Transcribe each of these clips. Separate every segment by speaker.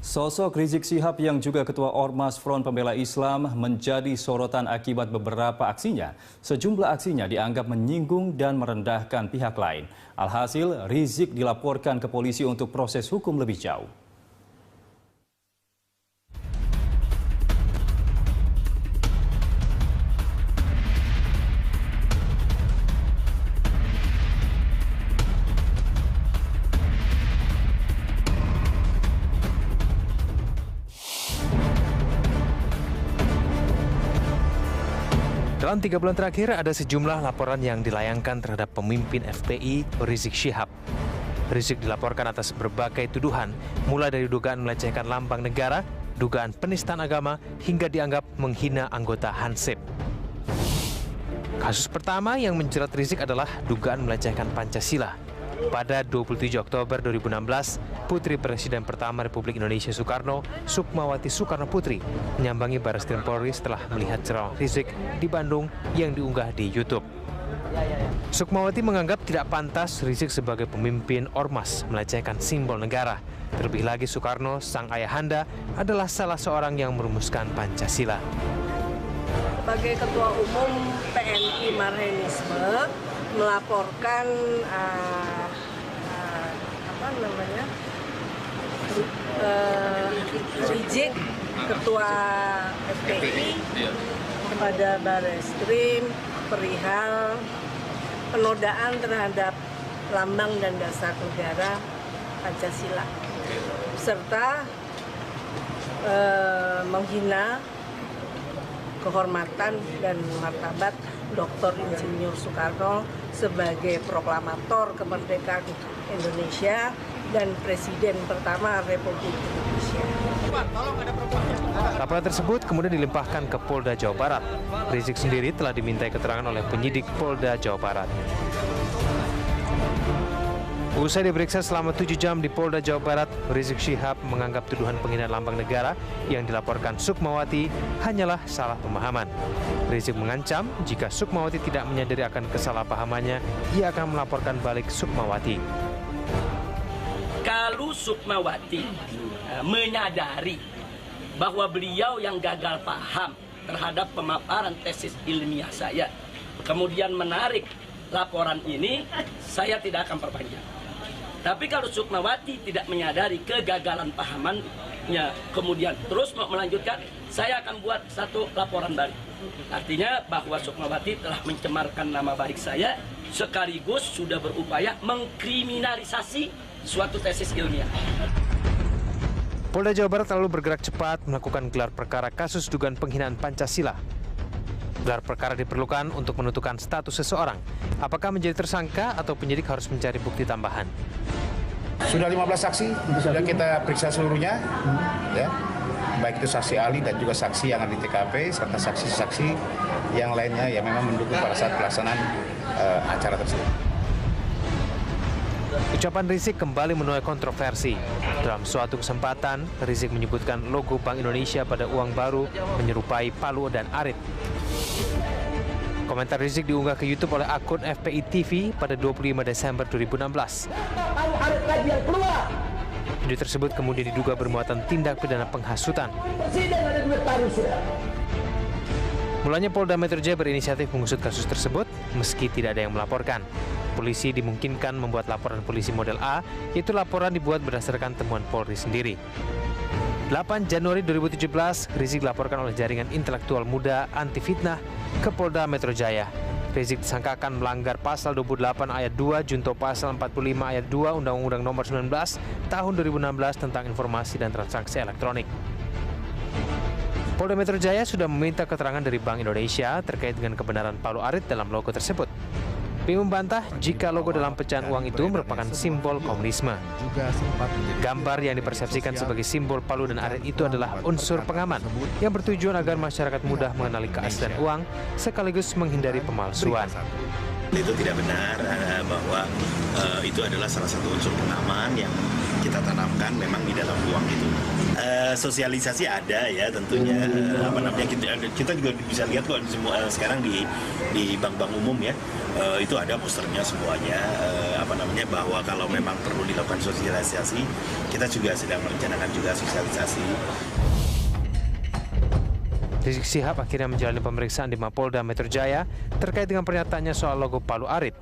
Speaker 1: Sosok Rizik Syihab yang juga Ketua Ormas Front Pembela Islam menjadi sorotan akibat beberapa aksinya. Sejumlah aksinya dianggap menyinggung dan merendahkan pihak lain. Alhasil, Rizik dilaporkan ke polisi untuk proses hukum lebih jauh.
Speaker 2: Dalam 3 bulan terakhir, ada sejumlah laporan yang dilayangkan terhadap pemimpin FPI Rizik Syihab. Rizik dilaporkan atas berbagai tuduhan, mulai dari dugaan melecehkan lambang negara, dugaan penistaan agama, hingga dianggap menghina anggota Hansip. Kasus pertama yang menjerat Rizik adalah dugaan melecehkan Pancasila. Pada 27 Oktober 2016, Putri Presiden pertama Republik Indonesia Soekarno, Sukmawati Soekarno Putri, menyambangi Barreskrim Polri setelah melihat ceramah Rizik di Bandung yang diunggah di YouTube. Sukmawati menganggap tidak pantas Rizik sebagai pemimpin ormas melecehkan simbol negara. Terlebih lagi Soekarno, sang ayahanda, adalah salah seorang yang merumuskan Pancasila.
Speaker 3: Sebagai Ketua Umum PNI Marhaenisme, melaporkan Rizik, Ketua FPI, kepada Barreskrim perihal penodaan terhadap lambang dan dasar negara Pancasila, serta menghina kehormatan dan martabat Dr. Insinyur Soekarno sebagai proklamator kemerdekaan Indonesia dan Presiden pertama Republik Indonesia.
Speaker 2: Laporan tersebut kemudian dilimpahkan ke Polda Jawa Barat. Rizik sendiri telah dimintai keterangan oleh penyidik Polda Jawa Barat. Usai diperiksa selama 7 jam di Polda Jawa Barat, Rizik Syihab menganggap tuduhan penghinaan lambang negara yang dilaporkan Sukmawati hanyalah salah pemahaman. Rizik mengancam jika Sukmawati tidak menyadari akan kesalahpahamannya, ia akan melaporkan balik Sukmawati.
Speaker 4: Kalau Sukmawati menyadari bahwa beliau yang gagal paham terhadap pemaparan tesis ilmiah saya, kemudian menarik laporan ini, saya tidak akan perpanjang. Tapi kalau Sukmawati tidak menyadari kegagalan pahamannya, kemudian terus mau melanjutkan, saya akan buat satu laporan balik. Artinya bahwa Sukmawati telah mencemarkan nama baik saya, sekaligus sudah berupaya mengkriminalisasi suatu tesis ilmiah.
Speaker 2: Polda Jawa Barat lalu bergerak cepat melakukan gelar perkara kasus dugaan penghinaan Pancasila. Gelar perkara diperlukan untuk menentukan status seseorang, apakah menjadi tersangka atau penyidik harus mencari bukti tambahan.
Speaker 5: Sudah 15 saksi, sudah kita periksa seluruhnya, ya, baik itu saksi ahli dan juga saksi yang ada di TKP, serta saksi-saksi yang lainnya yang memang mendukung pada saat pelaksanaan acara tersebut.
Speaker 2: Ucapan Rizik kembali menuai kontroversi. Dalam suatu kesempatan, Rizik menyebutkan logo Bank Indonesia pada uang baru menyerupai Palu dan Arit. Komentar Rizik diunggah ke YouTube oleh akun FPI TV pada 25 Desember 2016. Video tersebut kemudian diduga bermuatan tindak pidana penghasutan. Mulanya Polda Metro Jaya berinisiatif mengusut kasus tersebut, meski tidak ada yang melaporkan. Polisi dimungkinkan membuat laporan polisi model A, yaitu laporan dibuat berdasarkan temuan Polri sendiri. 8 Januari 2017, Rizik dilaporkan oleh Jaringan Intelektual Muda Anti Fitnah ke Polda Metro Jaya. Rizik disangkakan melanggar pasal 28 ayat 2 junto pasal 45 ayat 2 Undang-Undang Nomor 19 Tahun 2016 tentang informasi dan transaksi elektronik. Polda Metro Jaya sudah meminta keterangan dari Bank Indonesia terkait dengan kebenaran Palu Arit dalam logo tersebut. BI membantah jika logo dalam pecahan uang itu merupakan simbol komunisme. Gambar yang dipersepsikan sebagai simbol Palu dan Arit itu adalah unsur pengaman yang bertujuan agar masyarakat mudah mengenali keaslian uang sekaligus menghindari pemalsuan.
Speaker 6: Itu tidak benar bahwa itu adalah salah satu unsur pengaman yang kita tanamkan memang di dalam uang itu. Sosialisasi ada ya tentunya, kita juga bisa lihat kok sekarang di bank-bank umum ya, itu ada posternya semuanya, bahwa kalau memang perlu dilakukan sosialisasi, kita juga sedang merencanakan juga sosialisasi.
Speaker 2: Rizik Syihab akhirnya menjalani pemeriksaan di Mapolda Metro Jaya terkait dengan pernyataannya soal logo Palu Arit.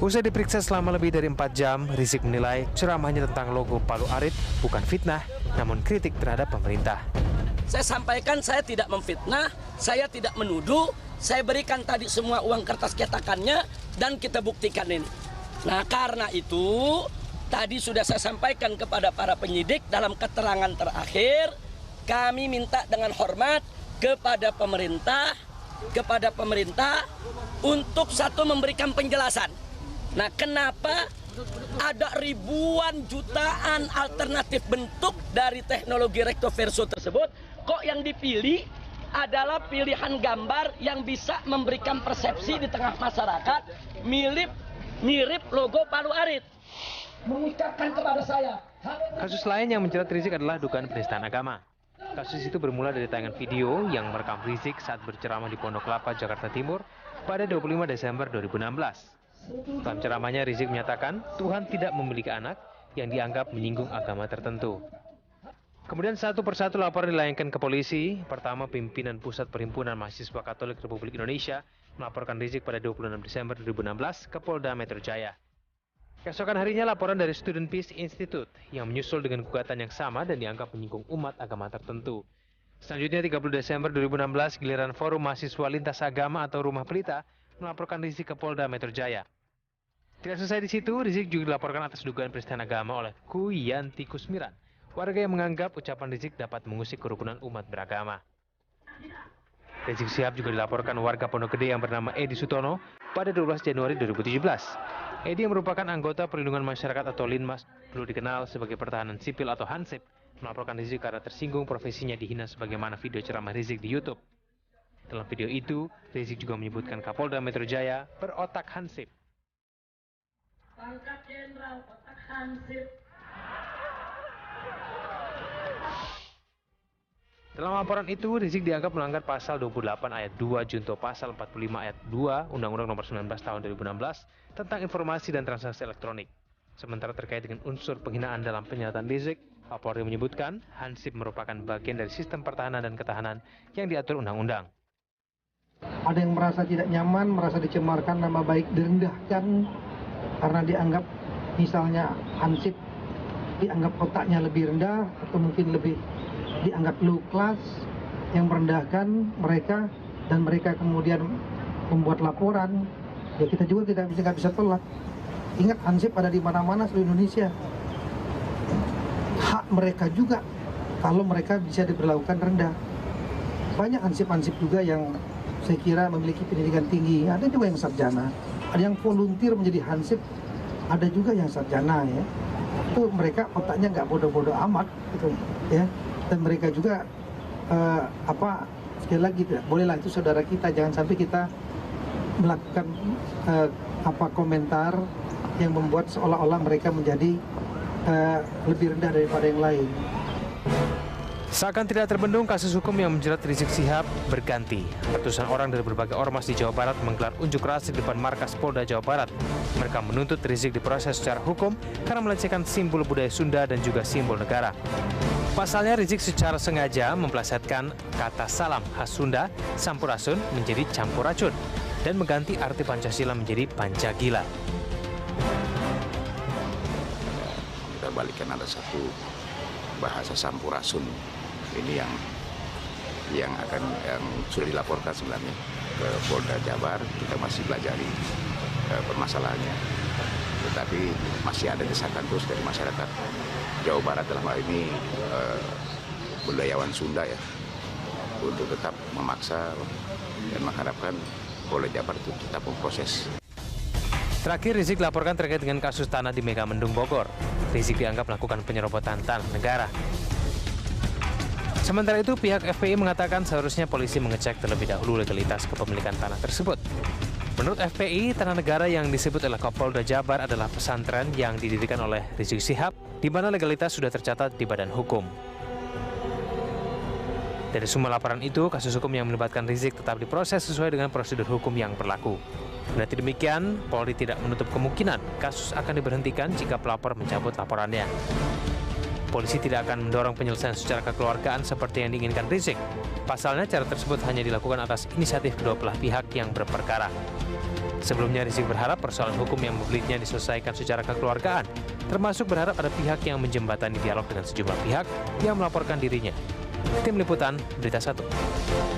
Speaker 2: Usai diperiksa selama lebih dari 4 jam, Rizik menilai ceramahnya tentang logo Palu Arit bukan fitnah, namun kritik terhadap pemerintah.
Speaker 4: Saya sampaikan saya tidak memfitnah, saya tidak menuduh, saya berikan tadi semua uang kertas cetakannya dan kita buktikan ini. Nah, karena itu tadi sudah saya sampaikan kepada para penyidik dalam keterangan terakhir, kami minta dengan hormat kepada pemerintah untuk satu memberikan penjelasan. Nah, kenapa ada ribuan jutaan alternatif bentuk dari teknologi recto verso tersebut, kok yang dipilih adalah pilihan gambar yang bisa memberikan persepsi di tengah masyarakat mirip logo Palu Arit. Mengucapkan kepada saya.
Speaker 2: Kasus lain yang menjerat Rizik adalah dugaan penistaan agama. Kasus itu bermula dari tayangan video yang merekam Rizik saat berceramah di Pondok Kelapa, Jakarta Timur pada 25 Desember 2016. Dalam ceramahnya, Rizik menyatakan Tuhan tidak memiliki anak yang dianggap menyinggung agama tertentu. Kemudian satu persatu laporan dilayangkan ke polisi. Pertama, pimpinan Pusat Perhimpunan Mahasiswa Katolik Republik Indonesia melaporkan Rizik pada 26 Desember 2016 ke Polda Metro Jaya. Keesokan harinya laporan dari Student Peace Institute yang menyusul dengan gugatan yang sama dan dianggap menyinggung umat agama tertentu. Selanjutnya 30 Desember 2016 giliran Forum Mahasiswa Lintas Agama atau Rumah Pelita melaporkan Rizik ke Polda Metro Jaya. Tidak selesai di situ, Rizik juga dilaporkan atas dugaan penistaan agama oleh Kuyanti Kusmiran, warga yang menganggap ucapan Rizik dapat mengusik kerukunan umat beragama. Rizik Syihab juga dilaporkan warga Pondok Gede yang bernama Edi Sutono pada 12 Januari 2017. Edi yang merupakan anggota Perlindungan Masyarakat atau Linmas, dulu dikenal sebagai Pertahanan Sipil atau Hansip, melaporkan Rizik karena tersinggung profesinya dihina sebagaimana video ceramah Rizik di YouTube. Dalam video itu, Rizik juga menyebutkan Kapolda Metro Jaya berotak Hansip.
Speaker 4: Pangkat Jenderal otak Hansip.
Speaker 2: Dalam laporan itu, Rizik dianggap melanggar pasal 28 ayat 2 junto pasal 45 ayat 2 Undang-Undang Nomor 19 Tahun 2016 tentang informasi dan transaksi elektronik. Sementara terkait dengan unsur penghinaan dalam pernyataan Rizik, Kapolri menyebutkan Hansip merupakan bagian dari sistem pertahanan dan ketahanan yang diatur undang-undang.
Speaker 7: Ada yang merasa tidak nyaman, merasa dicemarkan, nama baik direndahkan karena dianggap misalnya Hansip dianggap otaknya lebih rendah atau mungkin lebih dianggap low class, yang merendahkan mereka dan mereka kemudian membuat laporan. Ya kita juga nggak bisa tolak. Ingat, Hansip ada di mana-mana seluruh Indonesia. Hak mereka juga kalau mereka bisa diperlakukan rendah. Banyak Hansip-Hansip juga yang saya kira memiliki pendidikan tinggi. Ada juga yang sarjana, ada yang volunteer menjadi Hansip, ada juga yang sarjana ya. Itu mereka otaknya nggak bodoh-bodoh amat gitu ya. Dan mereka juga sekali lagi tidak bolehlah, itu saudara kita, jangan sampai kita melakukan komentar yang membuat seolah-olah mereka menjadi lebih rendah daripada yang lain.
Speaker 2: Seakan tidak terbendung, kasus hukum yang menjerat Rizik Syihab berganti. Ratusan orang dari berbagai ormas di Jawa Barat menggelar unjuk rasa di depan markas Polda Jawa Barat. Mereka menuntut Rizik diproses secara hukum karena melecehkan simbol budaya Sunda dan juga simbol negara. Pasalnya, Rizik secara sengaja memplesetkan kata salam khas Sunda, sampurasun, menjadi campuracun dan mengganti arti Pancasila menjadi Pancagila.
Speaker 5: Kita balikan ada satu bahasa sampurasun ini yang sudah dilaporkan sebenarnya ke Polda Jabar. Kita masih pelajari permasalahannya, tetapi masih ada desakan terus dari masyarakat Jawa Barat dalam hal ini budayawan Sunda ya, untuk tetap memaksa dan mengharapkan Polda Jabar itu tetap memproses.
Speaker 2: Terakhir, Rizik dilaporkan terkait dengan kasus tanah di Megamendung Bogor. Rizik dianggap melakukan penyerobotan tanah negara. Sementara itu, pihak FPI mengatakan seharusnya polisi mengecek terlebih dahulu legalitas kepemilikan tanah tersebut. Menurut FPI, tanah negara yang disebut oleh Kapolda Jabar adalah pesantren yang didirikan oleh Rizik Syihab, di mana legalitas sudah tercatat di Badan Hukum. Dari semua laporan itu, kasus hukum yang melibatkan Rizik tetap diproses sesuai dengan prosedur hukum yang berlaku. Kendati demikian, Polri tidak menutup kemungkinan kasus akan diberhentikan jika pelapor mencabut laporannya. Polisi tidak akan mendorong penyelesaian secara kekeluargaan seperti yang diinginkan Rizik. Pasalnya, cara tersebut hanya dilakukan atas inisiatif kedua belah pihak yang berperkara. Sebelumnya, Rizik berharap persoalan hukum yang membelitnya diselesaikan secara kekeluargaan, termasuk berharap ada pihak yang menjembatani dialog dengan sejumlah pihak yang melaporkan dirinya. Tim Liputan, Berita 1.